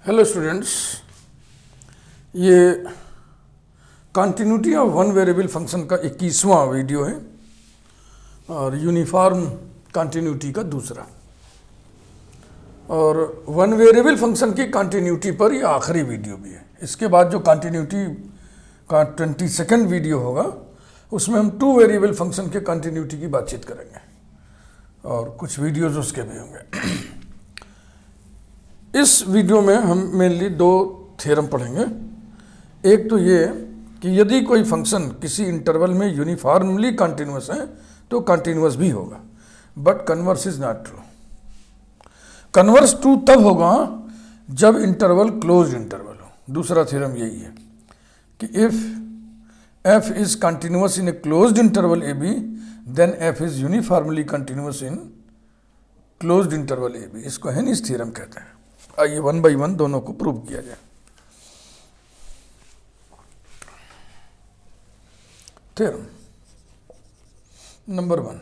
Hello students, ये continuity of one variable function का 21वां video है और यूनिफॉर्म कंटिन्यूटी का दूसरा। और वन वेरिएबल फंक्शन की कंटिन्यूटी पर ये आखिरी वीडियो भी है। इसके बाद जो कंटिन्यूटी का 22वां वीडियो होगा उसमें हम टू वेरिएबल फंक्शन के कंटिन्यूटी की बातचीत करेंगे और कुछ वीडियोज उसके भी होंगे। इस वीडियो में हम मेनली दो थ्योरम पढ़ेंगे। एक तो ये कि यदि कोई फंक्शन किसी इंटरवल में यूनिफॉर्मली कंटिन्यूअस है तो कंटिन्यूअस भी होगा, but converse is not true. Converse true तब होगा जब इंटरवल क्लोज्ड इंटरवल हो। दूसरा थ्योरम यही है कि if f is continuous in a closed interval A b then f is uniformly continuous in closed interval A b. इसको Heine's theorem कहते हैं। आइए वन बाई वन दोनों को प्रूव किया जाए। Theorem number 1,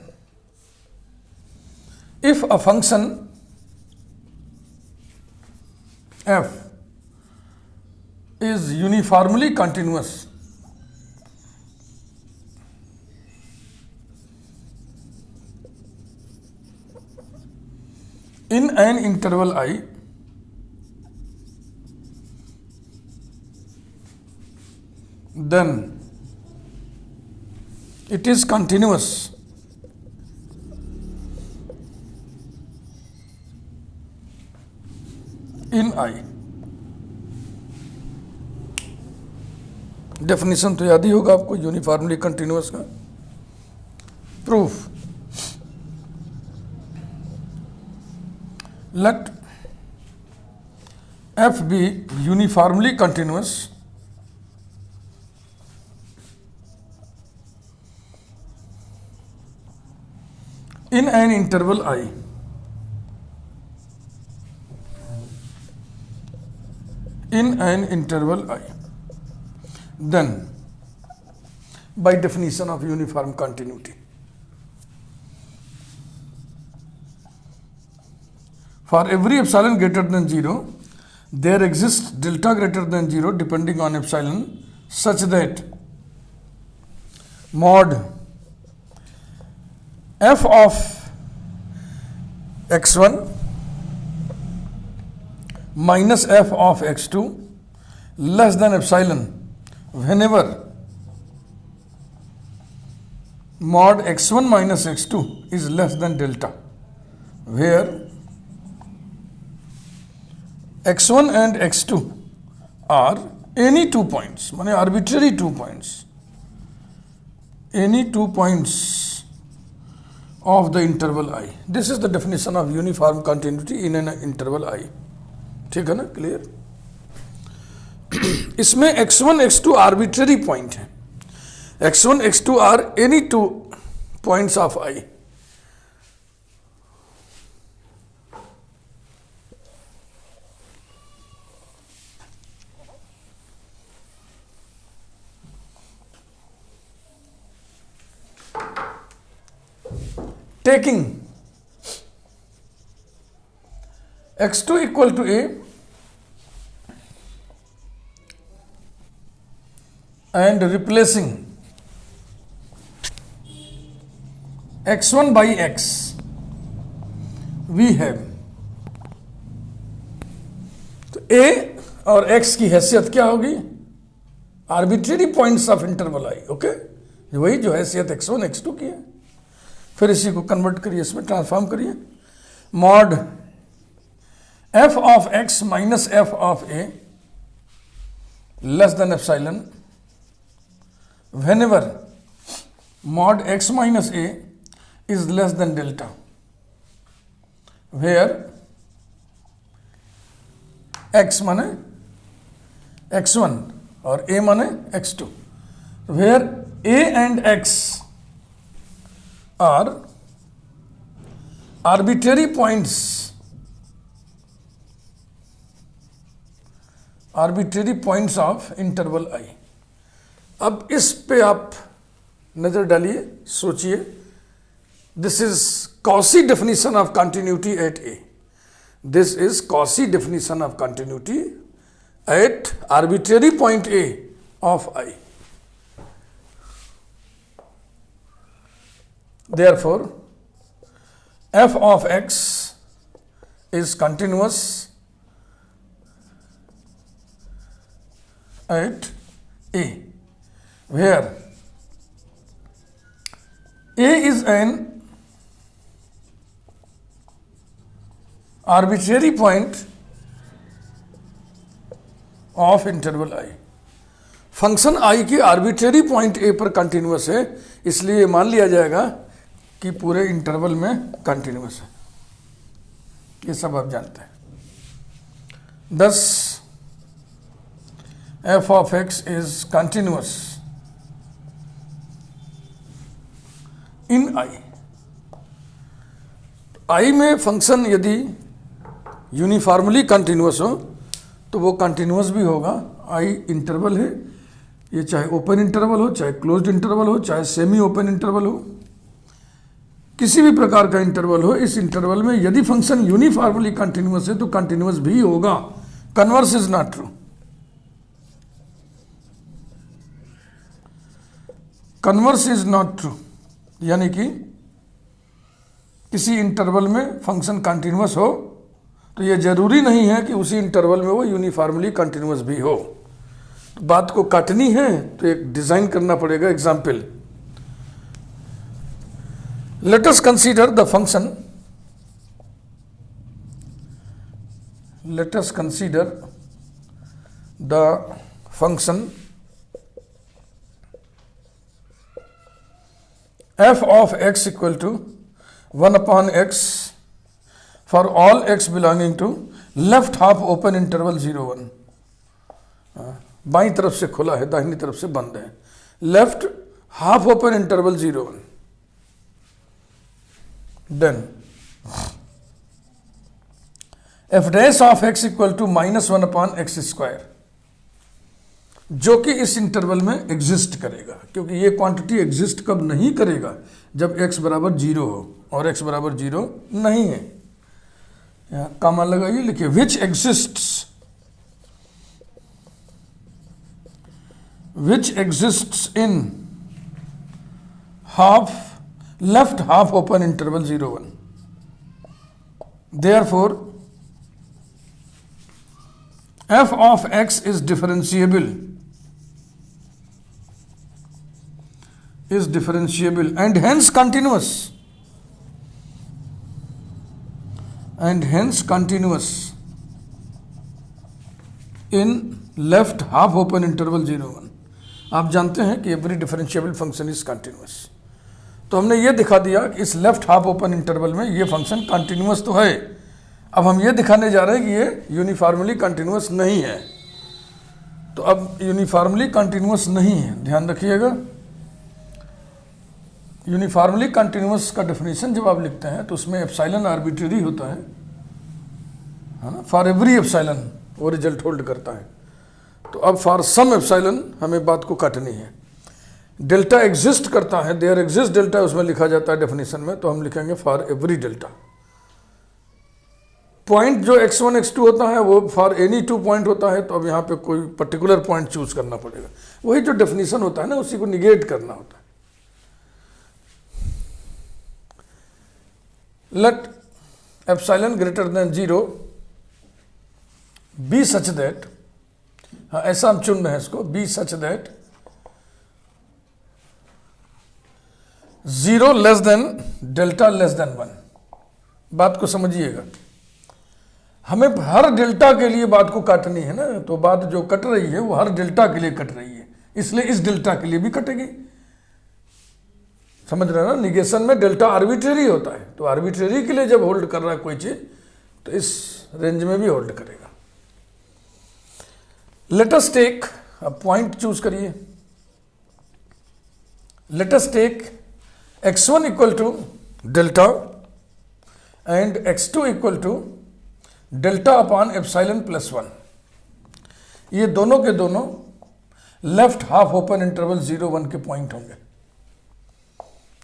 if a function f is uniformly continuous in an interval I, then it is continuous in I। Definition तो याद ही होगा आपको यूनिफॉर्मली कंटिन्यूअस का। Proof, let f be uniformly continuous in an interval I, in an interval I, then by definition of uniform continuity, for every epsilon greater than 0 there exists delta greater than 0 depending on epsilon such that mod f of x1 minus f of x2 less than epsilon whenever mod x1 minus x2 is less than delta, where x1 and x2 are any 2 points, माने arbitrary 2 points, any 2 points of the interval I. This is the definition of uniform continuity in an interval I. ठीक है ना, clear. इसमें x1 x2 arbitrary point है। x1 x2 are any 2 points of I। Taking x2 equal to a and replacing x1 by x, we have, तो a और x की हैसियत क्या होगी? Arbitrary points of interval I। Okay, वही जो हैसियत x1 x2 की है। फिर इसी को कन्वर्ट करिए, इसमें ट्रांसफॉर्म करिए। Mod f of x minus f of a less than epsilon whenever mod x minus a is less than delta, where x माने x1 और a माने x2, where a and x are arbitrary points of interval I। अब इस पे आप नजर डालिए, सोचिए। This is Cauchy definition of continuity at A. This is Cauchy definition of continuity at arbitrary point A of I. Therefore, f of x is continuous at A, where A is an arbitrary point of interval I. Function I के arbitrary point A पर continuous है, इसलिए मान लिया जाएगा कि पूरे interval में कंटिन्यूस है। ये सब आप जानते हैं। thus f of x is continuous in I. I में फंक्शन यदि यूनिफॉर्मली कंटिन्यूस हो तो वो कंटिन्यूस भी होगा। I इंटरवल है, ये चाहे ओपन इंटरवल हो, चाहे क्लोज्ड इंटरवल हो, चाहे सेमी ओपन इंटरवल हो, किसी भी प्रकार का इंटरवल हो, इस इंटरवल में यदि फंक्शन यूनिफॉर्मली कंटिन्यूस है तो कंटिन्यूस भी होगा। Converse is not true. Converse is not true, यानी कि किसी इंटरवल में फंक्शन कंटिन्यूस हो तो यह जरूरी नहीं है कि उसी इंटरवल में वो यूनिफॉर्मली कंटिन्यूस भी हो। तो बात को काटनी है तो एक डिजाइन करना पड़ेगा। Example, let us consider the function, let us consider the function f of x equal to 1 upon x for all x belonging to left half open interval 0 1. बाईं तरफ से खुला है, दाहिनी तरफ से बंद है। Left half open interval 0 1. Then f dash of x equal to -1 upon x square, जो कि इस इंटरवल में एग्जिस्ट करेगा, क्योंकि ये क्वांटिटी एग्जिस्ट कब नहीं करेगा, जब x बराबर 0 हो, और x बराबर 0 नहीं है। यहाँ कॉमा लगाइए, लिखिए which exists in left half open interval 0 1. Therefore, f of x is differentiable and hence continuous in left half open interval 0 1. आप जानते हैं कि every differentiable function is continuous. तो हमने ये दिखा दिया कि इस लेफ्ट हाफ ओपन इंटरवल में ये फंक्शन कंटिन्यूस तो है। अब हम ये दिखाने जा रहे हैं कि ये यूनिफॉर्मली कंटिन्यूस नहीं है। तो अब यूनिफॉर्मली कंटिन्यूस नहीं है, ध्यान रखिएगा। यूनिफॉर्मली कंटिन्यूस का डेफिनेशन जब आप लिखते हैं तो उसमें एप्सिलॉन आर्बिट्रेरी होता है ना। फॉर एवरी एप्सिलॉन वो रिजल्ट होल्ड करता है। तो अब फॉर सम एप्सिलॉन हमें बात को काटनी है। डेल्टा एग्जिस्ट करता है, देयर एग्जिस्ट डेल्टा उसमें लिखा जाता है डेफिनेशन में, तो हम लिखेंगे फॉर एवरी डेल्टा। पॉइंट जो x1 x2 होता है वो फॉर एनी 2 पॉइंट होता है। तो अब यहाँ पे कोई पर्टिकुलर पॉइंट चूज करना पड़ेगा। वही जो डेफिनेशन होता है ना, उसी को निगेट करना होता है। Let epsilon greater than 0 be such that, हाँ ऐसा हम चुन रहे हैं इसको, be such that 0 less than delta less than 1। बात को समझिएगा, हमें हर डेल्टा के लिए बात को काटनी है ना। तो बात जो कट रही है वो हर डेल्टा के लिए कट रही है, इसलिए इस डेल्टा के लिए भी कटेगी। समझ रहे हैं ना, निगेशन में डेल्टा आर्बिट्रेरी होता है। तो आर्बिट्रेरी के लिए जब होल्ड कर रहा है कोई चीज तो इस रेंज में भी होल्ड करेगा। लेट अस टेक, अब पॉइंट चूज करिए। Let us take x1 equal to delta and x2 equal to delta upon epsilon plus 1। ये दोनों के दोनों लेफ्ट हाफ ओपन इंटरवल 0 1 के पॉइंट होंगे,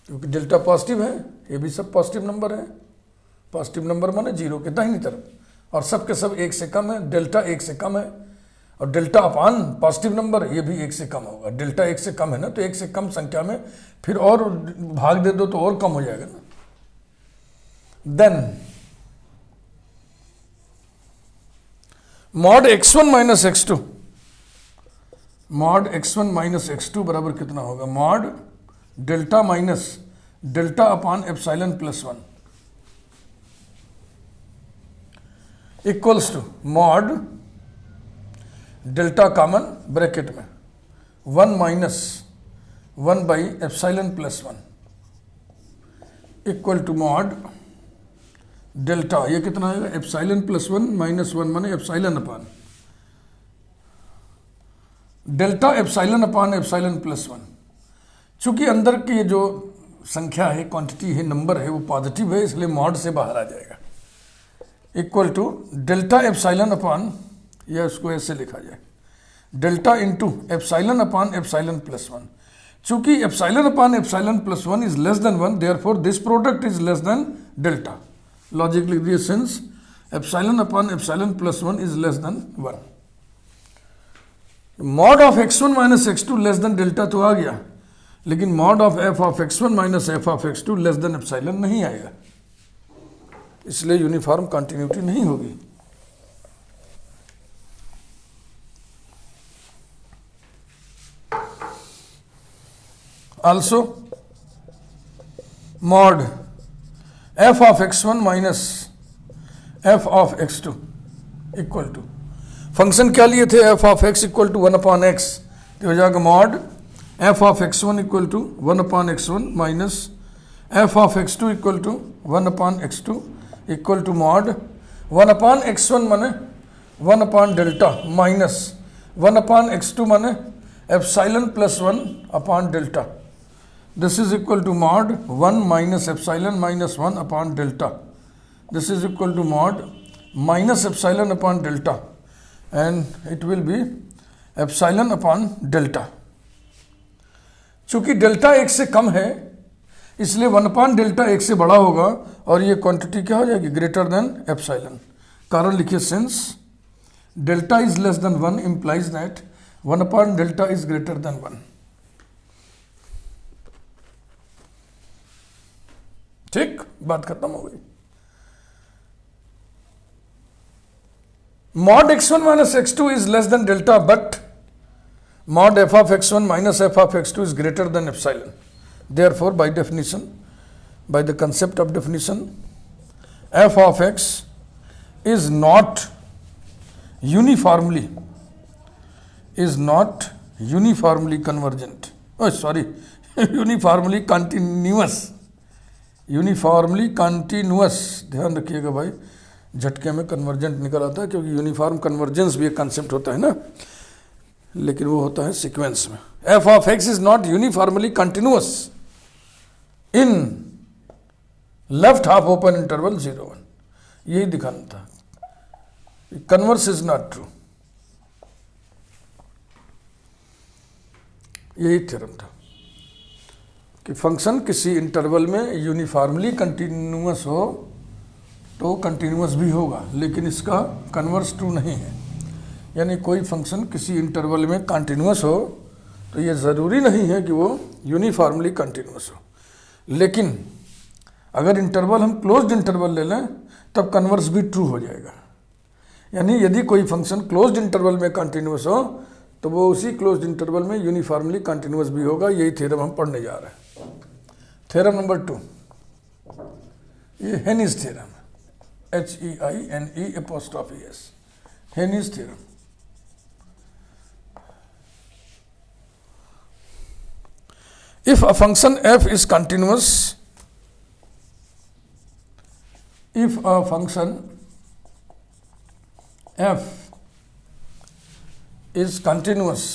क्योंकि डेल्टा पॉजिटिव है, ये भी सब पॉजिटिव नंबर है। पॉजिटिव नंबर माने 0 के दाहिनी तरफ। और सब के सब 1 से कम है, डेल्टा 1 से कम है, और डेल्टा अपान पॉजिटिव नंबर ये भी 1 से कम होगा। डेल्टा 1 से कम है ना, तो 1 से कम संख्या में फिर और भाग दे दो तो और कम हो जाएगा ना। Then mod x1 minus x2, mod x1 minus x2 बराबर कितना होगा? Mod delta minus delta upon epsilon plus 1 equals to mod delta common bracket में 1 minus 1 by epsilon plus 1 equal to mod delta, ये कितना आएगा? एप्सिलॉन प्लस 1 माइनस 1 माने epsilon upon delta epsilon upon epsilon plus 1। चूंकि अंदर की जो संख्या है, क्वांटिटी है, नंबर है, वो पॉजिटिव है, इसलिए मॉड से बाहर आ जाएगा। इक्वल टू डेल्टा एप्सिलॉन अपान, या उसको ऐसे लिखा जाए, delta into epsilon upon epsilon plus 1। चूंकि epsilon upon epsilon plus 1 is less than 1, therefore this product is less than delta. Logic लिख दिए, since epsilon upon epsilon plus 1 is less than 1। Mod of x1 minus x2 less than delta तो आ गया, लेकिन mod of f of x1 minus f of x2 less than epsilon नहीं आएगा, इसलिए uniform continuity नहीं होगी। Also mod f of x1 minus f of x2 equal to, function क्या लिए थे? f of x equal to 1 upon x, तो हो जाएगा mod f of x1 equal to 1 upon x1 minus f of x2 equal to 1 upon x2 equal to mod 1 upon x1 माने 1 upon delta minus 1 upon x2 माने epsilon plus 1 upon delta. This is equal to mod 1 minus epsilon minus 1 upon delta. This is equal to mod minus epsilon upon delta, and it will be epsilon upon delta. चूंकि delta 1 से कम है, इसलिए 1 upon delta 1 से बड़ा होगा, और ये quantity क्या हो जाएगी? Greater than epsilon. कारण लिखिए, since delta is less than 1 implies that 1 upon delta is greater than 1। ठीक, बात खत्म हो गई। Mod x1 minus x2 is less than delta, but mod f of x1 minus f of x2 is greater than epsilon. Therefore by definition, by the concept of definition, f of x is not uniformly convergent, oh sorry, uniformly continuous, ध्यान रखिएगा भाई, झटके में convergent निकल आता है, क्योंकि uniform convergence भी एक कंसेप्ट होता है ना, लेकिन वो होता है सीक्वेंस में। f of x is not uniformly continuous in left half open interval 0 1, यही दिखाना था। कन्वर्स इज नॉट ट्रू, यही थ्योरम था कि फंक्शन किसी इंटरवल में यूनिफॉर्मली कंटिन्यूअस हो तो कंटिन्यूअस भी होगा, लेकिन इसका कन्वर्स ट्रू नहीं है। यानी कोई फंक्शन किसी इंटरवल में कंटिन्यूअस हो तो ये ज़रूरी नहीं है कि वो यूनिफॉर्मली कंटिन्यूअस हो, लेकिन अगर इंटरवल हम क्लोज्ड इंटरवल ले लें तब कन्वर्स भी ट्रू हो जाएगा। यानी यदि कोई फंक्शन क्लोज्ड इंटरवल में कंटिन्यूअस हो तो वो उसी क्लोज्ड इंटरवल में यूनिफॉर्मली कंटिन्यूअस भी होगा। यही थ्योरम हम पढ़ने जा रहे हैं। थ्योरम नंबर 2, ये Heine's theorem, HEINE', Heine's theorem. If a function f is continuous, if a function f is continuous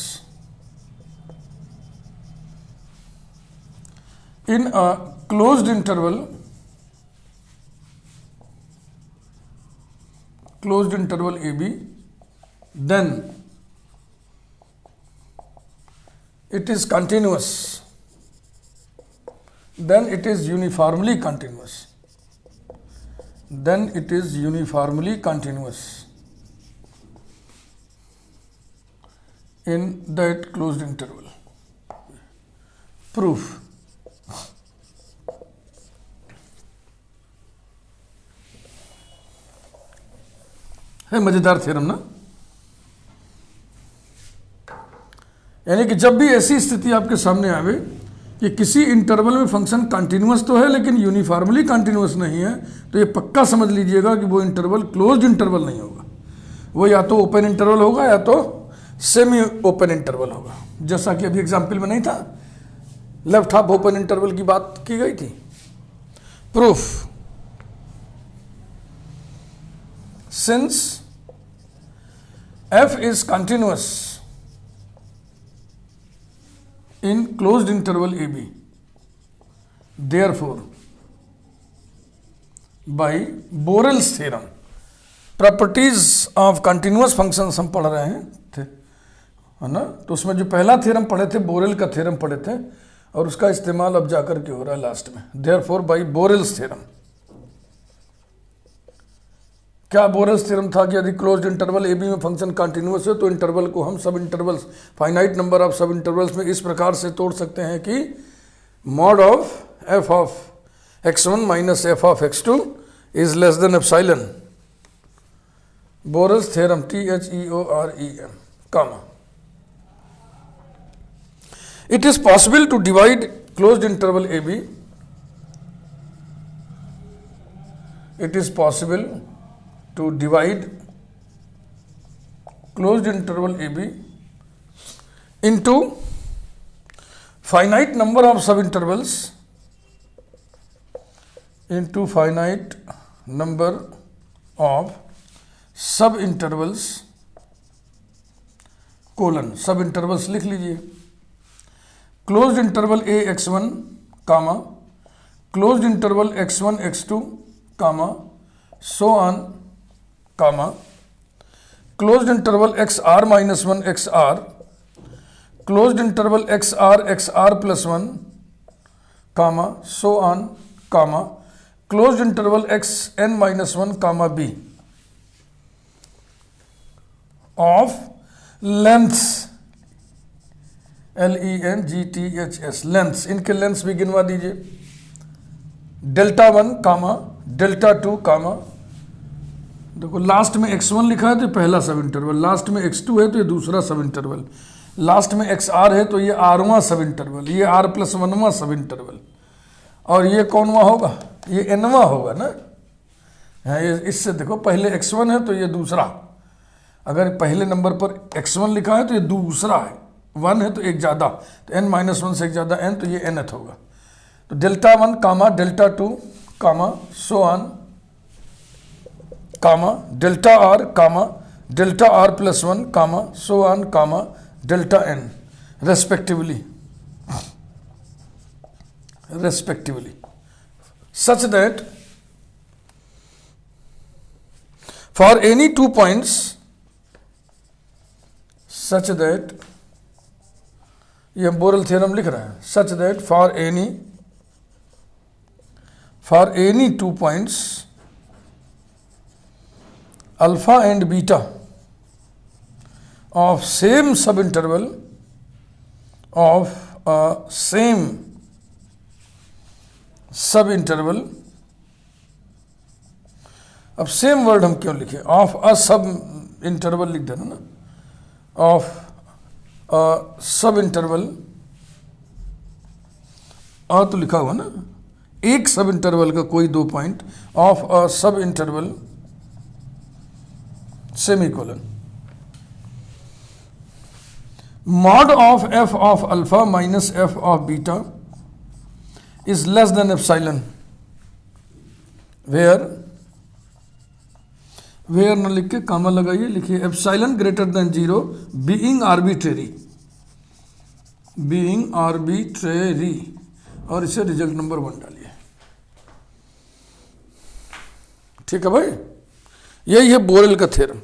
in a closed interval AB, then it is continuous, then it is uniformly continuous, then it is uniformly continuous in that closed interval. Proof. है मजेदार theorem ना। यानी कि जब भी ऐसी स्थिति आपके सामने आवे कि किसी इंटरवल में फंक्शन कंटिन्यूअस तो है लेकिन यूनिफॉर्मली कंटिन्यूअस नहीं है, तो ये पक्का समझ लीजिएगा कि वो इंटरवल क्लोज्ड इंटरवल नहीं होगा, वो या तो ओपन इंटरवल होगा या तो सेमी ओपन इंटरवल होगा। जैसा कि अभी एग्जाम्पल में नहीं था, लेफ्ट हाफ ओपन इंटरवल की बात की गई थी। Proof, since f is continuous in closed interval AB, therefore by Borel's theorem, properties of continuous functions हम पढ़ रहे हैं थे, है ना। तो उसमें जो पहला थ्योरम पढ़े थे, बोरेल का थ्योरम पढ़े थे, और उसका इस्तेमाल अब जाकर के हो रहा है लास्ट में, देयरफॉर बाय बोरेल्स थ्योरम। क्या बोरेल्स थ्योरम था कि यदि क्लोज्ड इंटरवल ए बी में फंक्शन कंटिन्यूअस है तो इंटरवल को हम sub intervals, finite number of sub intervals में इस प्रकार से तोड़ सकते हैं कि mod of F of x1 minus F of x2 is less than epsilon. Borel's theorem, THEOREM, comma. It is possible to divide closed interval AB. It is possible to divide closed interval AB into finite number of subintervals, into finite number of subintervals, colon, सब intervals लिख लीजिए। Closed interval A x1 comma, closed interval x1 x2 comma, so on comma, closed interval xr minus 1 xr, closed interval xr plus 1 comma, so on comma, closed interval xn minus 1 comma b of lengths, LENGTHS, lengths, इनके lengths भी गिनवा दीजिए। Delta 1 comma, delta 2 कामा, देखो last में x1 लिखा है तो पहला सब इंटरवल, लास्ट में x2 है तो ये दूसरा सब इंटरवल, लास्ट में xr है तो ये rवां सब इंटरवल, ये r प्लस 1वां सब इंटरवल, और ये कौनवा होगा, ये nवां होगा ना। ये इससे देखो पहले x1 है तो ये दूसरा, अगर पहले नंबर पर x1 लिखा है तो ये दूसरा है, 1 है तो एक ज़्यादा, तो n माइनस 1 से एक ज़्यादा n, तो ये nth होगा। तो delta 1 comma, delta 2 comma, so on comma, delta r comma, delta r plus 1 comma, so on comma, delta n respectively, such that for any 2 points, such that, ये हम boreal theorem लिख रहे हैं, such that for any 2 points alpha and beta of same subinterval of a same subinterval, अब same word हम क्यों लिखे, of a सब इंटरवल लिख देना ना, ऑफ सब इंटरवल, तो लिखा हुआ ना, एक सब इंटरवल का कोई 2 point, of a subinterval semicolon, mod of F of alpha minus F of beta is less than epsilon, where न लिख के कामा लगाइए, लिखिए epsilon greater than 0 being arbitrary, और इसे रिजल्ट नंबर 1 डालिए। ठीक है भाई, यही है बोरेल का थ्योरम।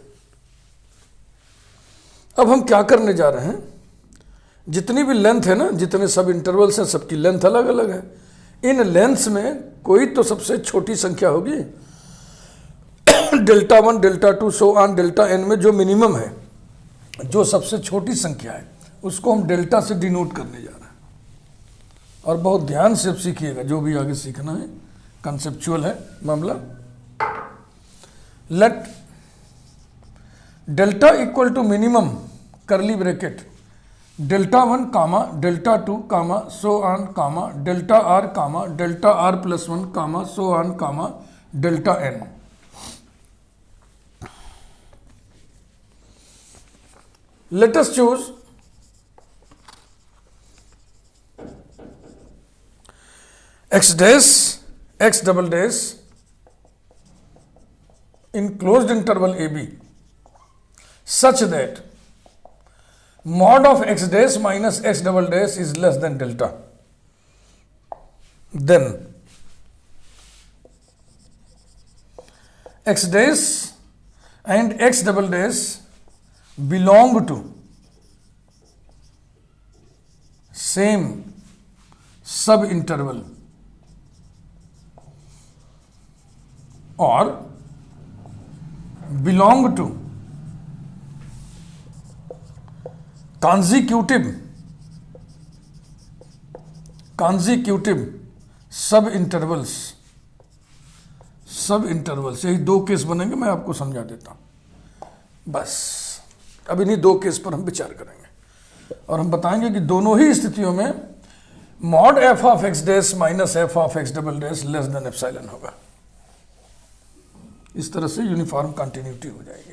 अब हम क्या करने जा रहे हैं, जितनी भी लेंथ है ना, जितने सब इंटरवल्स हैं, सबकी लेंथ अलग अलग है। इन लेंथ्स में कोई तो सबसे छोटी संख्या होगी delta 1, delta 2 so on delta n में जो मिनिमम है, जो सबसे छोटी संख्या है, उसको हम डेल्टा से डिनोट करने जा रहे हैं। और बहुत ध्यान से अब सीखिएगा, जो भी आगे सीखना है, कंसेप्चुअल है मामला। Let delta equal to minimum curly bracket delta 1 comma delta 2 comma so on comma delta r comma delta r plus 1 comma so on comma delta n। Let us choose x dash, x double dash in closed interval AB such that mod of x dash minus x double dash is less than delta. Then x dash and x double dash belong to same sub interval or belong to consecutive सब intervals. यही दो case बनेंगे, मैं आपको समझा देता हूं। बस अब इन्हीं दो केस पर हम विचार करेंगे और हम बताएंगे कि दोनों ही स्थितियों में mod F of x dash minus F of x double dash less than epsilon होगा। इस तरह से यूनिफॉर्म कंटिन्यूटी हो जाएगी।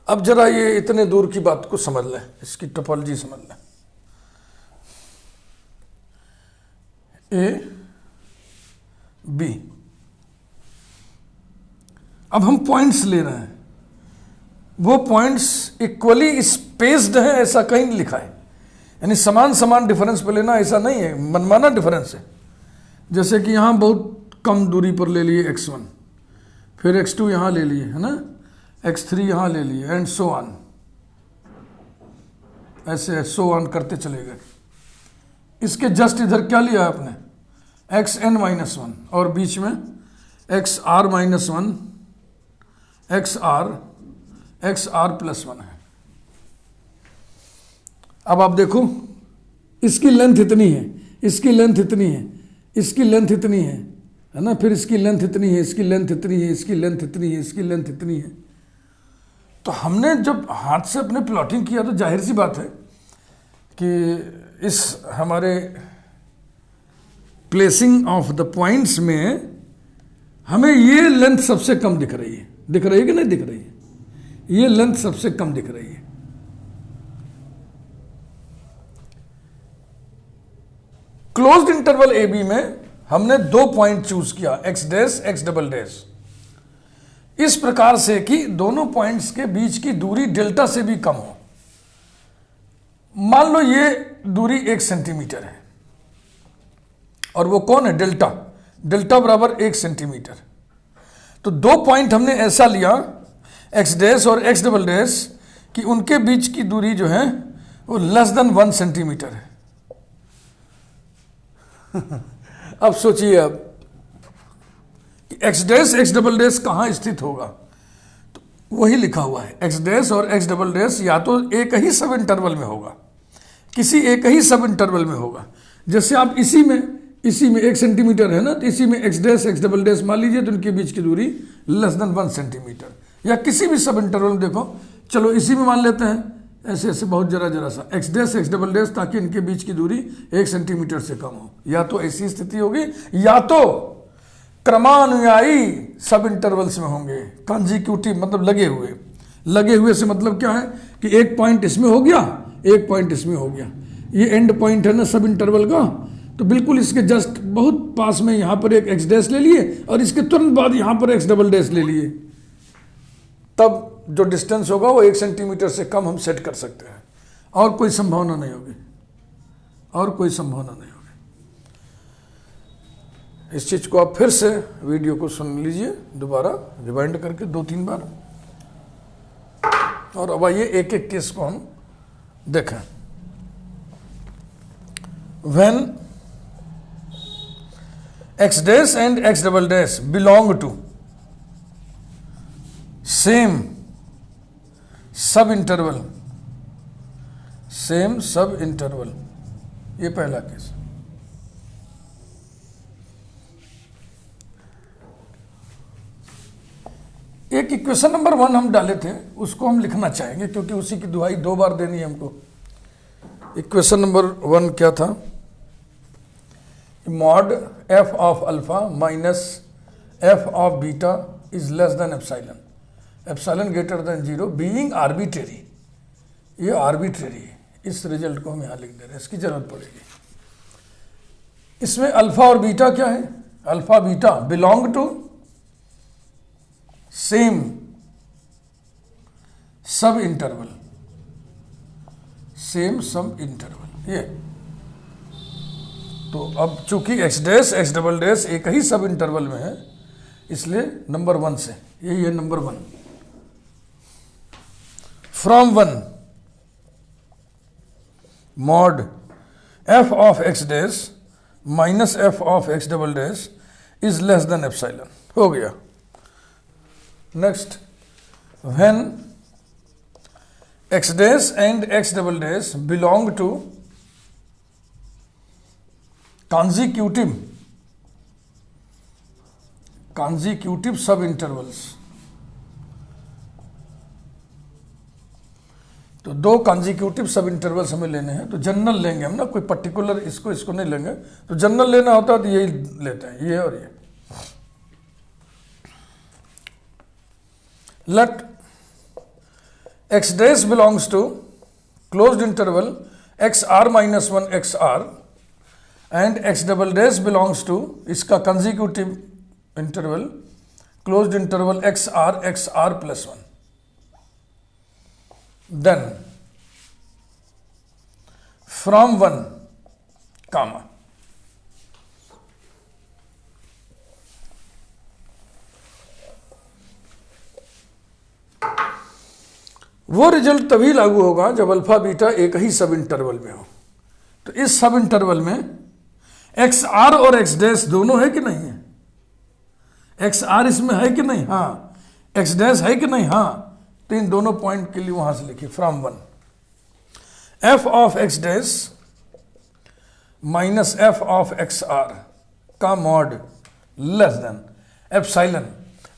अब जरा ये इतने दूर की बात को समझ लें, इसकी टोपोलॉजी समझ लें। ए बी, अब हम पॉइंट्स ले रहे हैं, वो पॉइंट्स इक्वली स्पेस्ड हैं ऐसा कहीं नहीं लिखा है, यानी समान समान डिफरेंस पे लेना ऐसा नहीं है, मनमाना डिफरेंस है। जैसे कि यहाँ बहुत कम दूरी पर ले लिए x1, फिर x2 यहाँ ले लिए, है ना, x3 यहाँ ले लिए, एंड सो ऑन, ऐसे सो ऑन करते चले गए। इसके जस्ट इधर क्या लिया आपने, xn-1 और बीच में xr-1 xr प्लस 1 है। अब आप देखो, इसकी लेंथ इतनी है, इसकी लेंथ इतनी है, इसकी लेंथ इतनी है ना, फिर इसकी लेंथ इतनी है, इसकी लेंथ इतनी है, इसकी लेंथ इतनी है, इसकी लेंथ इतनी है। तो हमने जब हाथ से अपने प्लॉटिंग किया तो जाहिर सी बात है कि इस हमारे प्लेसिंग ऑफ द पॉइंट्स में हमें ये लेंथ सबसे कम दिख रही है। दिख रही है कि नहीं दिख रही है? ये लेंथ सबसे कम दिख रही है। क्लोज्ड इंटरवल ए बी में हमने दो पॉइंट चूज किया, x dash x double dash, इस प्रकार से कि दोनों पॉइंट्स के बीच की दूरी डेल्टा से भी कम हो। मान लो ये दूरी 1 सेंटीमीटर है और वो कौन है, डेल्टा, डेल्टा बराबर 1 सेंटीमीटर। तो दो पॉइंट हमने ऐसा लिया, एक्स डैश और एक्स डबल डैश, कि उनके बीच की दूरी जो है वो लेस देन 1 सेंटीमीटर है। अब सोचिए अब x dash x double dash कहाँ स्थित होगा, तो वही लिखा हुआ है, एक्स डैश और एक्स डबल डैश या तो एक ही सब इंटरवल में होगा, किसी एक ही सब इंटरवल में होगा। जैसे आप इसी में 1 सेंटीमीटर है ना, तो इसी में x dash x double dash मान लीजिए, तो उनके बीच की दूरी लेस देन 1 सेंटीमीटर। या किसी भी सब इंटरवल में देखो, चलो इसी में मान लेते हैं, ऐसे ऐसे बहुत जरा सा x dash x double dash, ताकि इनके बीच की दूरी 1 सेंटीमीटर से कम हो। या तो ऐसी स्थिति होगी, या तो क्रमानुयायी सब इंटरवल्स में होंगे, कंसेक्यूटिव मतलब लगे हुए से मतलब क्या है कि एक पॉइंट इसमें हो गया, एक पॉइंट इसमें हो गया। ये एंड पॉइंट है ना सब इंटरवल का, तो बिल्कुल इसके जस्ट बहुत पास में यहाँ पर एक एक्स डैश ले लिए और इसके तुरंत बाद यहाँ पर एक्स डबल डैश ले लिए, तब जो डिस्टेंस होगा वो 1 सेंटीमीटर से कम हम सेट कर सकते हैं। और कोई संभावना नहीं होगी, और कोई संभावना नहीं होगी। इस चीज को आप फिर से वीडियो को सुन लीजिए, दोबारा रिवाइंड करके 2-3 बार, और अब आइए एक एक केस को हम देखें। When x dash and x double dash belong to same subinterval, same subinterval, ये पहला केस। एक इक्वेशन नंबर 1 हम डाले थे, उसको हम लिखना चाहेंगे क्योंकि उसी की दुहाई 2 बार देनी है हमको। इक्वेशन नंबर 1 क्या था? Mod F of alpha minus F of beta is less than epsilon, epsilon greater than 0 being arbitrary. ये आर्बिट्रेरी है, इस रिजल्ट को हम यहां लिख दे रहे हैं, इसकी जरूरत पड़ेगी। इसमें अल्फा और बीटा क्या है? Alpha beta belong to same subinterval, same subinterval ये। तो अब चूंकि x dash x double dash एक ही सब इंटरवल में है, इसलिए नंबर 1 से यही है number 1। From 1 mod F of x dash minus F of x double dash is less than epsilon, हो गया। Next, when x dash and x double dash belong to consecutive subintervals. तो 2 consecutive सब intervals हमें लेने हैं, तो general लेंगे हम ना, कोई पर्टिकुलर इसको नहीं लेंगे। तो जनरल लेना होता है तो यही लेते हैं, ये और ये। Let X dash belongs to closed interval X are minus 1 X R and x double dash belongs to इसका consecutive interval closed interval X R plus 1। Then from 1 comma वो रिजल्ट तभी लागू होगा जब अल्फा बीटा एक ही सब interval में हो। तो इस सब इंटरवल में एक्स आर और एक्स डैश दोनों है कि नहीं है? एक्स आर इसमें है कि नहीं? हाँ। एक्स डैश है कि नहीं? हाँ। तो इन दोनों पॉइंट के लिए वहां से लिखिए from 1 F of x dash minus F of x R का mod less than epsilon,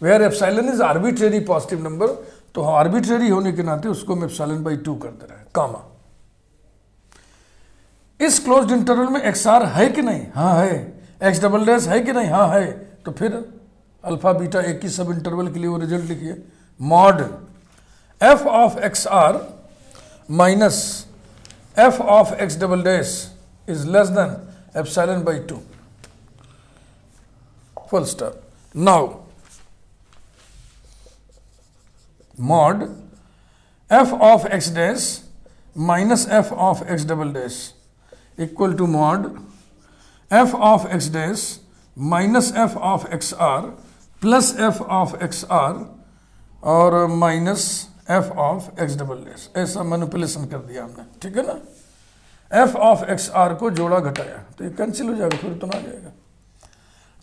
where epsilon is arbitrary positive number. तो आर्बिट्रेरी होने के नाते उसको हम एप्सिलॉन बाई 2 कर दे रहे हैं, कामा। इस क्लोज्ड इंटरवल में एक्स आर है कि नहीं? हाँ है। एक्स डबल डैश है कि नहीं? हाँ है। तो फिर अल्फा बीटा एक ही सब इंटरवल के लिए वो रिजल्ट लिखिए, mod F of x are minus F of x double dash is less than epsilon by 2, full stop. Now mod f of x dash minus f of x double dash equal to mod f of x dash minus f of xr plus f of xr और minus f of x double dash, ऐसा manipulation कर दिया हमने, ठीक है ना। f of xr को जोड़ा घटाया तो ये कैंसिल हो जाएगा, फिर तो ना आ जाएगा।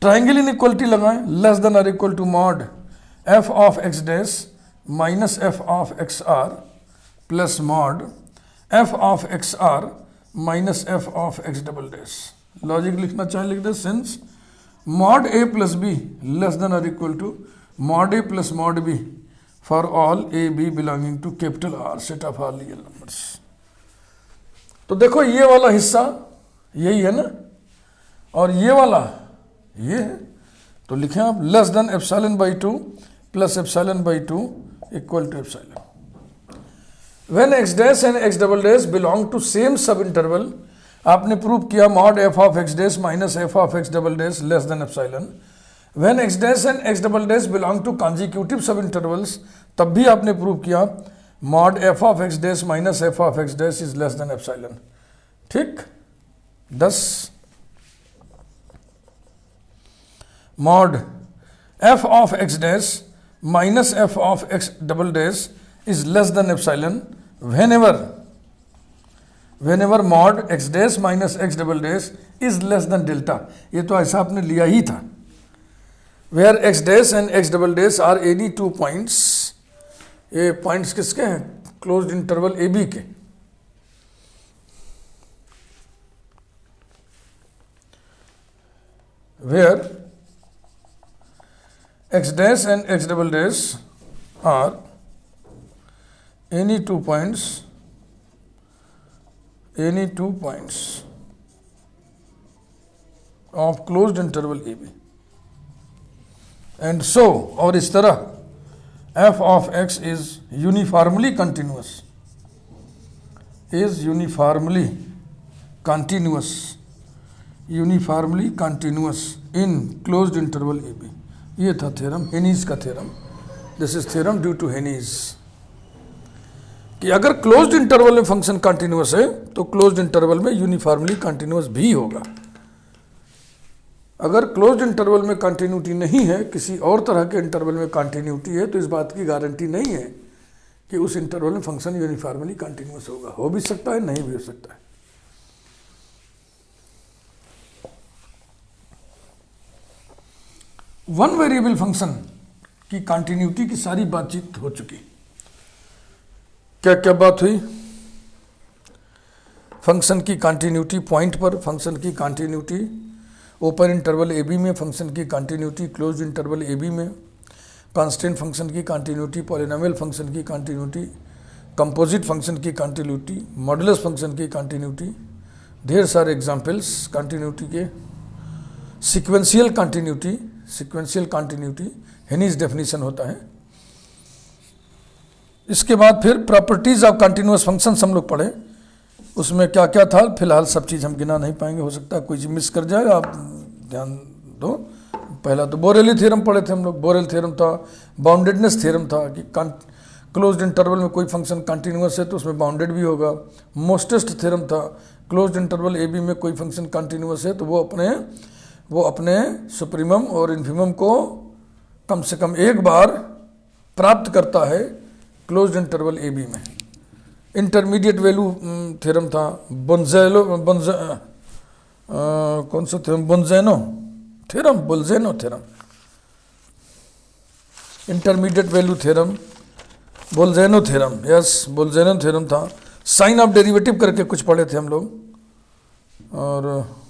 ट्राइंगल इनइक्वालिटी लगाएं, लेस देन और equal to mod f of x dash minus F of x R plus mod F of x are minus F of x double dash. Logic लिखना चाहे लिख दे, since mod A plus B less than और equal to mod A plus mod B for all A B belonging to capital R set of R real numbers. तो देखो ये वाला हिस्सा यही है ना, और ये वाला ये है, तो लिखें आप less than epsilon by 2 plus epsilon by 2 equal to epsilon. When x dash and x double dash belong to same subinterval, आपने प्रूव किया mod F of x dash minus F of x double dash less than epsilon. When x dash and x double dash belong to consecutive subintervals, तब भी आपने prove किया mod F of x dash minus F of x dash is less than epsilon, ठीक। 10 mod F of x dash minus f of x double dash is less than epsilon whenever mod x dash minus x double dash is less than delta। ये तो ऐसा आपने लिया ही था, where x dash and x double dash are any 2 points ये points किसके हैं? Closed interval ए b के। Where x dash and x double dash are any two points of closed interval AB, and so, और इस तरह f of x is uniformly continuous in closed interval AB। ये था theorem, Heine's का theorem. This is theorem due to Heine's कि अगर closed interval में function continuous है तो क्लोज्ड इंटरवल में यूनिफॉर्मली कंटिन्यूअस भी होगा। अगर क्लोज्ड इंटरवल में कंटिन्यूटी नहीं है, किसी और तरह के इंटरवल में कंटिन्यूटी है, तो इस बात की गारंटी नहीं है कि उस इंटरवल में फंक्शन यूनिफॉर्मली कंटिन्यूअस होगा। हो भी सकता है, नहीं भी हो सकता है। वन वेरिएबल फंक्शन की कंटिन्यूटी की सारी बातचीत हो चुकी। क्या क्या बात हुई? फंक्शन की कंटिन्यूटी पॉइंट पर, फंक्शन की continuity open interval A B में, फंक्शन की continuity close interval A B में, कांस्टेंट फंक्शन की कंटिन्यूटी, पॉलिनोमियल फंक्शन की कंटिन्यूटी, कंपोजिट फंक्शन की कंटिन्यूटी, मॉडुलस फंक्शन की कंटिन्यूटी, ढेर सारे एग्जाम्पल्स कंटिन्यूटी के। सीक्वेंशियल कंटिन्यूटी हेनीज डेफिनेशन होता है। इसके बाद फिर प्रॉपर्टीज ऑफ कंटिन्यूअस फंक्शंस हम लोग पढ़े। उसमें क्या क्या था, फिलहाल सब चीज़ हम गिना नहीं पाएंगे, हो सकता है कोई चीज़ मिस कर जाए, आप ध्यान दो। पहला तो बोरेली थ्योरम पढ़े थे हम लोग। बोरेल थ्योरम था, बाउंडेडनेस थ्योरम था कि क्लोज्ड इंटरवल में कोई फंक्शन कंटिन्यूअस है तो उसमें बाउंडेड भी होगा। मोस्टेस्ट थ्योरम था, क्लोज्ड इंटरवल ए बी में कोई फंक्शन कंटिन्यूअस है तो वो अपने सुप्रीमम और इन्फीमम को कम से कम एक बार प्राप्त करता है क्लोज्ड इंटरवल ए बी में। इंटरमीडिएट वैल्यू थ्योरम था, कौन सा theorem? Bolzano theorem. Intermediate value theorem, Bolzano theorem, yes Bolzano theorem था। साइन ऑफ डेरिवेटिव करके कुछ पढ़े थे हम लोग, और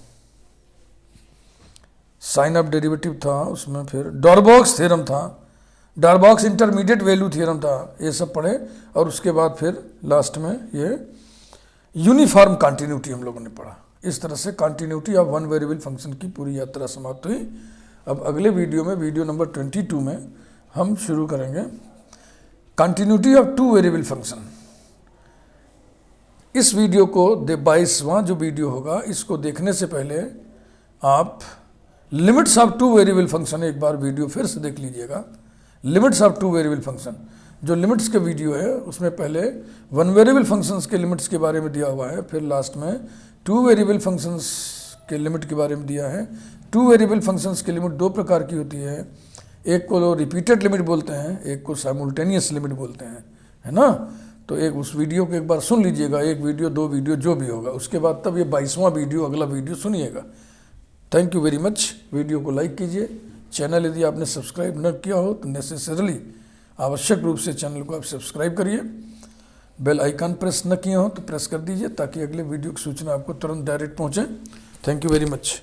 साइन ऑफ डेरिवेटिव था उसमें। फिर डॉरबॉक्स थ्योरम था, डॉरबॉक्स इंटरमीडिएट वैल्यू थ्योरम था, ये सब पढ़े। और उसके बाद फिर लास्ट में ये यूनिफॉर्म कंटिन्यूटी हम लोगों ने पढ़ा। इस तरह से continuity of one variable function की पूरी यात्रा समाप्त हुई। अब अगले वीडियो में, वीडियो नंबर 22 में हम शुरू करेंगे continuity of two variable function. इस वीडियो को 22वां जो वीडियो होगा, इसको देखने से पहले आप limits of two variable function एक बार वीडियो फिर से देख लीजिएगा। Limits of two variable function, जो लिमिट्स के वीडियो है उसमें पहले वन वेरिएबल फंक्शंस के लिमिट्स के बारे में दिया हुआ है, फिर लास्ट में टू वेरिएबल फंक्शंस के लिमिट के बारे में दिया है। टू वेरिएबल फंक्शंस की लिमिट दो प्रकार की होती है, एक को रिपीटेड लिमिट बोलते हैं, एक को साइमल्टेनियस लिमिट बोलते हैं, है ना। तो एक उस वीडियो को एक बार सुन लीजिएगा, एक वीडियो, दो वीडियो, जो भी होगा। उसके बाद तब ये 22वां वीडियो, अगला वीडियो सुनिएगा। Thank you very much. Video को लाइक कीजिए। चैनल यदि आपने सब्सक्राइब न किया हो तो नेसेसरली आवश्यक रूप से चैनल को आप सब्सक्राइब करिए। बेल आइकन प्रेस न किए हो तो प्रेस कर दीजिए, ताकि अगले वीडियो की सूचना आपको तुरंत डायरेक्ट पहुंचे। Thank you very much.